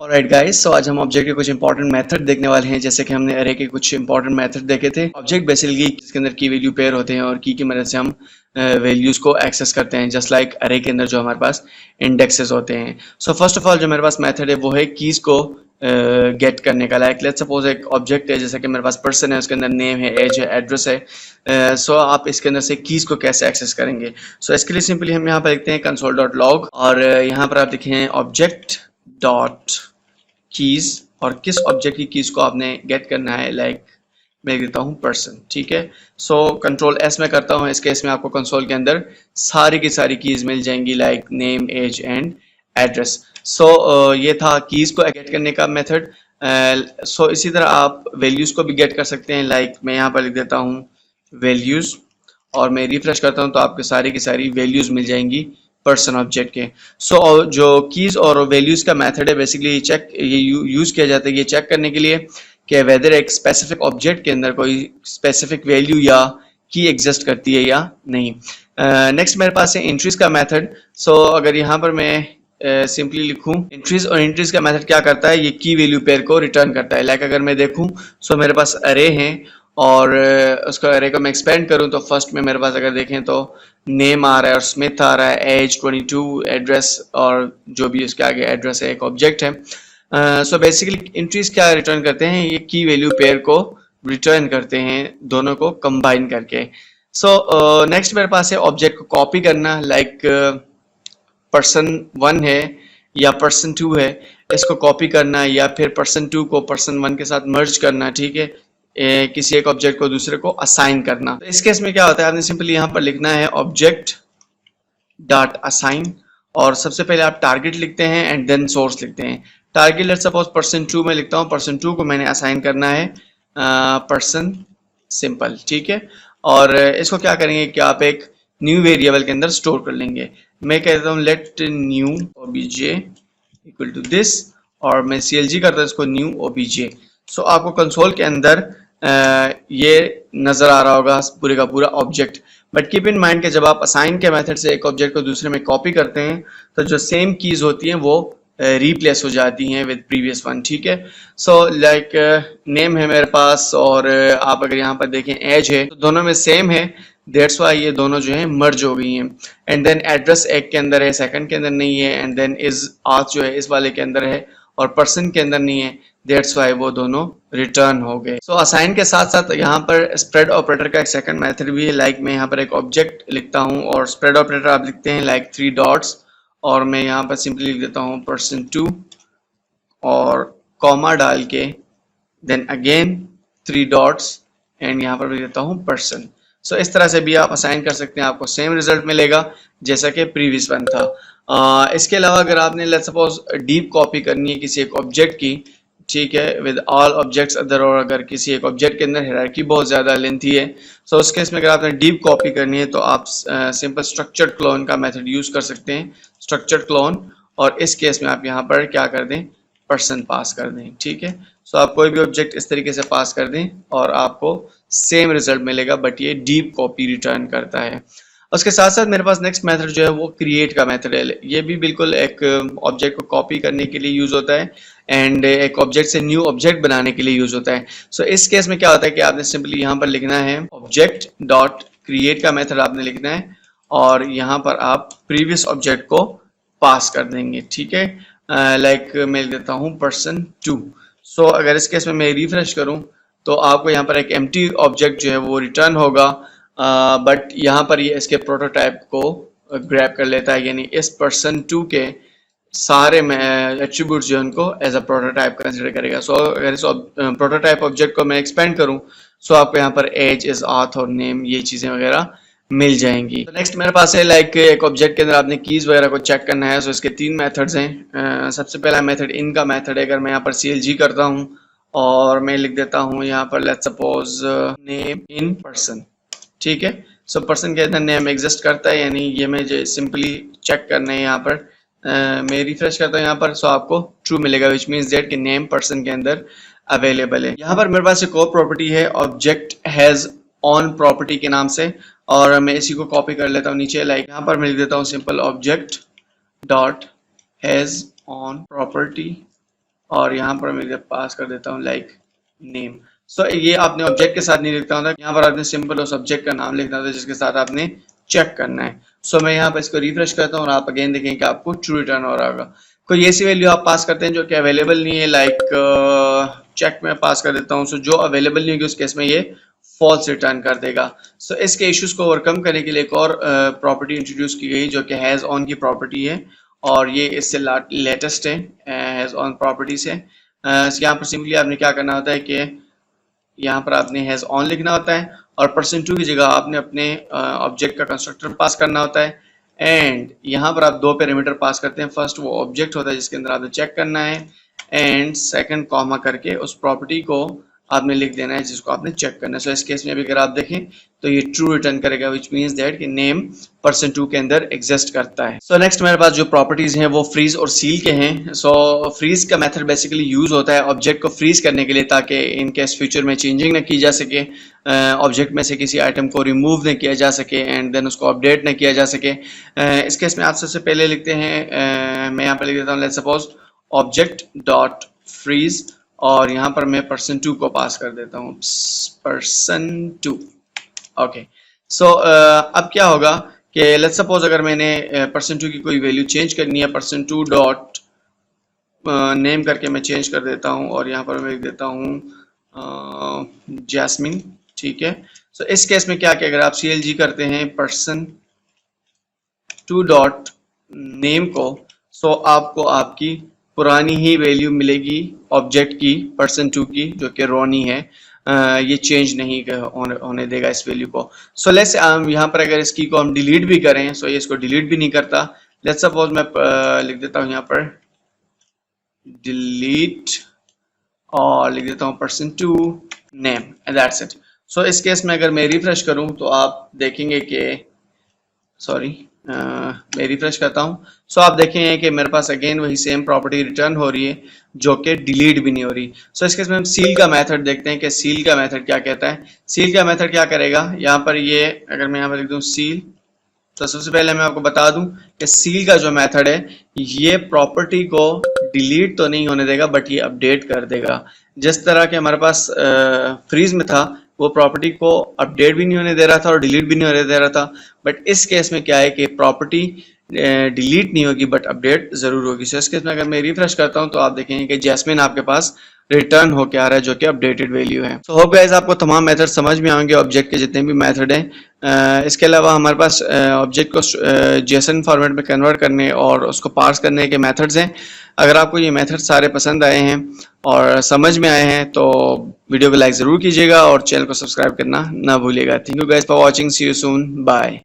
Alright guys, सो आज हम object के कुछ इंपॉर्टेंट मेथड देखने वाले हैं। जैसे कि हमने अरे के कुछ इंपॉर्टेंट मेथड देखे थे। ऑब्जेक्ट बेसिकली जिसके अंदर की वैल्यू पेयर होते हैं और की मदद से हम वैल्यूज को एक्सेस करते हैं, जस्ट लाइक अरे के अंदर जो हमारे पास इंडेक्सेस होते हैं। सो फर्स्ट ऑफ ऑल जो मेरे पास मेथड है वो है कीज को गेट करने का। लाइक लेट्स सपोज एक ऑब्जेक्ट है, जैसे कि मेरे पास पर्सन है, उसके अंदर नेम है, एज है, एड्रेस है। सो आप इसके अंदर से कीज को कैसे एक्सेस करेंगे। सो इसके लिए सिंपली हम यहाँ पर लिखते हैं console.log और यहाँ पर आप लिखें ऑब्जेक्ट डॉट कीज और किस ऑब्जेक्ट की कीज को आपने गेट करना है। लाइक मैं देता हूँ पर्सन, ठीक है। सो कंट्रोल एस में करता हूँ। इस केस में आपको कंसोल के अंदर सारी की सारी कीज मिल जाएंगी, like name, age and address. So ये था कीज को गेट करने का मेथड। सो इसी तरह आप वैल्यूज को भी गेट कर सकते हैं। लाइक मैं यहाँ पर लिख देता हूँ वैल्यूज और मैं रिफ्रेश करता हूँ तो आपको सारी की सारी वैल्यूज मिल जाएंगी पर्सन ऑब्जेक्ट के। सो जो कीज और वैल्यूज का मेथड है बेसिकली चेक ये यूज किया जाता है ये चेक करने के लिए कि वेदर एक स्पेसिफिक ऑब्जेक्ट के अंदर कोई स्पेसिफिक वैल्यू या की एग्जिस्ट करती है या नहीं। नेक्स्ट मेरे पास है एंट्रीज का मेथड। सो अगर यहाँ पर मैं सिंपली लिखूं एंट्रीज, और एंट्रीज का मेथड क्या करता है, ये की वैल्यू पेयर को रिटर्न करता है। लाइक अगर मैं देखूं सो मेरे पास अरे हैं और उसका अरे को मैं एक्सपेंड करूं तो फर्स्ट में मेरे पास अगर देखें तो नेम आ रहा है और स्मिथ आ रहा है, एज 22, एड्रेस और जो भी उसके आगे एड्रेस है एक ऑब्जेक्ट है। सो बेसिकली एंट्रीज क्या रिटर्न करते हैं, ये की वैल्यू पेयर को रिटर्न करते हैं दोनों को कंबाइन करके। सो नेक्स्ट मेरे पास है ऑब्जेक्ट को कॉपी करना। लाइक पर्सन 1 है या पर्सन 2 है, इसको कॉपी करना या फिर पर्सन 2 को पर्सन 1 के साथ मर्ज करना, ठीक है। किसी एक ऑब्जेक्ट को दूसरे को असाइन करना। तो इस केस में क्या होता है, आपने सिंपली यहाँ पर लिखना है ऑब्जेक्ट डॉट असाइन और सबसे पहले आप टारगेट लिखते हैं एंड देन सोर्स लिखते हैं। टारगेट लेट्स सपोज पर्सन 2 में लिखता हूँ, पर्सन 2 को मैंने असाइन करना है पर्सन सिंपल, ठीक है। और इसको क्या करेंगे कि आप एक न्यू वेरिएबल के अंदर स्टोर कर लेंगे। मैं कहता हूँ let new OBJ equal to this और मैं CLG करता हूँ इसको न्यू ओबीजे। सो आपको कंसोल के अंदर ये नजर आ रहा होगा पूरे का पूरा object. But keep in mind कि जब आप असाइन के मेथड से एक ऑब्जेक्ट को दूसरे में कॉपी करते हैं तो जो सेम कीज होती हैं वो रिप्लेस हो जाती हैं विद प्रीवियस वन, ठीक है। सो लाइक नेम है मेरे पास और आप अगर यहाँ पर देखें एज है तो दोनों में सेम है, दैट्स वाई ये दोनों जो है मर्ज हो गई हैं। एंड देन एड्रेस एक के अंदर है, सेकंड के अंदर नहीं है। एंड देन इज आथ जो है इस वाले के अंदर है और पर्सन के अंदर नहीं है, दैट्स वाई वो दोनों रिटर्न हो गए। सो असाइन के साथ साथ यहाँ पर स्प्रेड ऑपरेटर का एक सेकंड मेथड भी है। लाइक मैं यहाँ पर एक ऑब्जेक्ट लिखता हूँ और स्प्रेड ऑपरेटर आप लिखते हैं लाइक 3 डॉट्स और मैं यहाँ पर सिंपली लिख देता हूँ पर्सन 2 और कॉमा डाल के देन अगेन 3 डॉट्स एंड यहाँ पर भी देता हूँ पर्सन। सो इस तरह से भी आप असाइन कर सकते हैं, आपको सेम रिजल्ट मिलेगा जैसा कि प्रीवियस वन था। इसके अलावा अगर आपने लेट्स सपोज डीप कॉपी करनी है किसी एक ऑब्जेक्ट की, ठीक है, विद ऑल ऑब्जेक्ट्स अदर, और अगर किसी एक ऑब्जेक्ट के अंदर हायरार्की बहुत ज़्यादा लेंथी है सो उस केस में अगर आपने डीप कॉपी करनी है तो आप सिंपल स्ट्रक्चर्ड क्लोन का मेथड यूज़ कर सकते हैं, स्ट्रक्चर्ड क्लोन। और इस केस में आप यहाँ पर क्या कर दें, पर्सन पास कर दें, ठीक है। सो आप कोई भी ऑब्जेक्ट इस तरीके से पास कर दें और आपको सेम रिजल्ट मिलेगा, बट ये डीप कॉपी रिटर्न करता है। उसके साथ साथ मेरे पास नेक्स्ट मेथड जो है वो क्रिएट का मेथड है। ये भी बिल्कुल एक ऑब्जेक्ट को कॉपी करने के लिए यूज होता है एंड एक ऑब्जेक्ट से न्यू ऑब्जेक्ट बनाने के लिए यूज होता है। सो इस केस में क्या होता है कि आपने सिंपली यहाँ पर लिखना है ऑब्जेक्ट डॉट क्रिएट का मेथड आपने लिखना है और यहाँ पर आप प्रीवियस ऑब्जेक्ट को पास कर देंगे, ठीक है। लाइक मैं लिख देता हूँ पर्सन 2। सो अगर इस केस में मैं रिफ्रेश करूँ तो आपको यहाँ पर एक एम्प्टी ऑब्जेक्ट जो है वो रिटर्न होगा, बट यहाँ पर ये इसके प्रोटोटाइप को ग्रैब कर लेता है, यानी इस पर्सन 2 के सारे एट्रीब्यूट्स जो है उनको एज अ प्रोटोटाइप कंसिडर करेगा। सो अगर इस प्रोटोटाइप ऑब्जेक्ट को मैं एक्सपेंड करूँ सो आपको यहाँ पर एज, इज, आथ और नेम ये चीज़ें वगैरह मिल जाएंगी। तो नेक्स्ट मेरे पास है लाइक एक ऑब्जेक्ट के अंदर आपने कीज वगैरह को चेक करना है। सो इसके 3 मेथड्स हैं। सबसे पहला मेथड इन का मेथड है। अगर मैं यहाँ पर CLG करता हूँ और मैं लिख देता हूँ यहाँ पर let's suppose name in person, ठीक है। सो पर्सन के अंदर नेम एग्जिस्ट करता है, यानी ये मुझे सिंपली चेक करना है। यहाँ पर मैं रिफ्रेश करता हूँ यहाँ पर, सो आपको ट्रू मिलेगा, विच मीन्स दैट कि नेम पर्सन के अंदर अवेलेबल है। यहाँ पर मेरे पास एक और प्रॉपर्टी है ऑब्जेक्ट हैज ऑन प्रॉपर्टी के नाम से, और मैं इसी को कॉपी कर लेता हूँ नीचे। लाइक यहाँ पर मैं लिख देता हूँ simple object dot has on property और यहाँ पर मैं पास कर देता हूँ लाइक नेम। सो ये आपने ऑब्जेक्ट के साथ नहीं लिखता होता, यहाँ पर आपने सिंपल उस ऑब्जेक्ट का नाम लिखना होता है जिसके साथ आपने चेक करना है। सो मैं यहाँ पर इसको रिफ्रेश करता हूँ और आप अगेन देखेंगे कि आपको ट्रू रिटर्न हो रहा होगा। कोई ऐसी वैल्यू आप पास करते हैं जो कि अवेलेबल नहीं है, लाइक चेक में पास कर देता हूँ। सो जो अवेलेबल नहीं होगी उस केस में ये फॉल्स रिटर्न कर देगा। सो इसके इश्यूज को ओवरकम करने के लिए एक और प्रॉपर्टी इंट्रोड्यूस की गई जो कि हैज़ ऑन की प्रॉपर्टी है, और ये इससे लेटेस्ट है हैज़ ऑन प्रॉपर्टी से। यहाँ पर सिंपली आपने क्या करना होता है कि यहाँ पर आपने हैज़ ऑन लिखना होता है और %2 की जगह आपने अपने ऑब्जेक्ट का कंस्ट्रक्टर पास करना होता है। एंड यहाँ पर आप दो पैरामीटर पास करते हैं। फर्स्ट वो ऑब्जेक्ट होता है जिसके अंदर आपने चेक करना है, एंड सेकंड कॉमा करके उस प्रॉपर्टी को आपने लिख देना है जिसको आपने चेक करना है। सो इस केस में भी अगर आप देखें तो ये ट्रू रिटर्न करेगा, विच मीन्स दैट कि नेम %2 के अंदर एग्जिस्ट करता है। सो नेक्स्ट मेरे पास जो प्रॉपर्टीज हैं वो फ्रीज और सील के हैं। सो फ्रीज का मेथड बेसिकली यूज होता है ऑब्जेक्ट को फ्रीज करने के लिए ताकि इन केस फ्यूचर में चेंजिंग ना की जा सके, ऑब्जेक्ट में से किसी आइटम को रिमूव न किया जा सके एंड देन उसको अपडेट न किया जा सके। इस केस में आप सबसे पहले लिखते हैं, मैं यहाँ पर लिख देता हूँ let's suppose object dot freeze, और यहाँ पर मैं %2 को पास कर देता हूँ %2। ओके, सो अब क्या होगा कि लेट्स सपोज अगर मैंने %2 की कोई वैल्यू चेंज करनी है, %2 डॉट नेम करके मैं चेंज कर देता हूँ और यहाँ पर मैं लिख देता हूँ जैस्मिन। ठीक है, सो इस केस में क्या कि अगर आप CLG करते हैं %2 डॉट नेम को, सो आपको आपकी पुरानी ही वैल्यू मिलेगी ऑब्जेक्ट की %2 की जो कि रोनी है। ये चेंज नहीं होने देगा इस वैल्यू को। सो लेट्स यहाँ पर अगर इसकी को हम डिलीट भी करें, सो ये इसको डिलीट भी नहीं करता। लेट्स सपोज मैं लिख देता हूँ यहाँ पर डिलीट और लिख देता हूँ %2 नेम एंड दैट्स इट। सो इस केस में अगर मैं रिफ्रेश करूँ तो आप देखेंगे कि मैं रिफ्रेश करता हूँ। सो आप देखेंगे कि मेरे पास अगेन वही सेम प्रॉपर्टी रिटर्न हो रही है जो कि डिलीट भी नहीं हो रही। सो इस केस में हम सील का मेथड देखते हैं कि सील का मेथड क्या कहता है। सील का मेथड क्या करेगा, यहाँ पर ये अगर मैं यहाँ पर लिख दूँ सील, तो सबसे पहले मैं आपको बता दूं कि सील का जो मेथड है ये प्रॉपर्टी को डिलीट तो नहीं होने देगा बट ये अपडेट कर देगा। जिस तरह के हमारे पास फ्रीज में था वो प्रॉपर्टी को अपडेट भी नहीं होने दे रहा था और डिलीट भी नहीं होने दे रहा था, बट इस केस में क्या है कि प्रॉपर्टी डिलीट नहीं होगी बट अपडेट जरूर होगी। सो इस केस में अगर मैं रिफ्रेश करता हूं तो आप देखेंगे कि जैस्मिन आपके पास रिटर्न होके आ रहा है जो कि अपडेटेड वैल्यू है। सो होप गाइस आपको तमाम मेथड समझ में आएंगे ऑब्जेक्ट के जितने भी मेथड हैं। इसके अलावा हमारे पास ऑब्जेक्ट को जेसन फॉर्मेट में कन्वर्ट करने और उसको पार्स करने के मेथड्स हैं। अगर आपको ये मेथड सारे पसंद आए हैं और समझ में आए हैं तो वीडियो को लाइक ज़रूर कीजिएगा और चैनल को सब्सक्राइब करना ना भूलिएगा। Thank you guys for watching, see you soon, bye.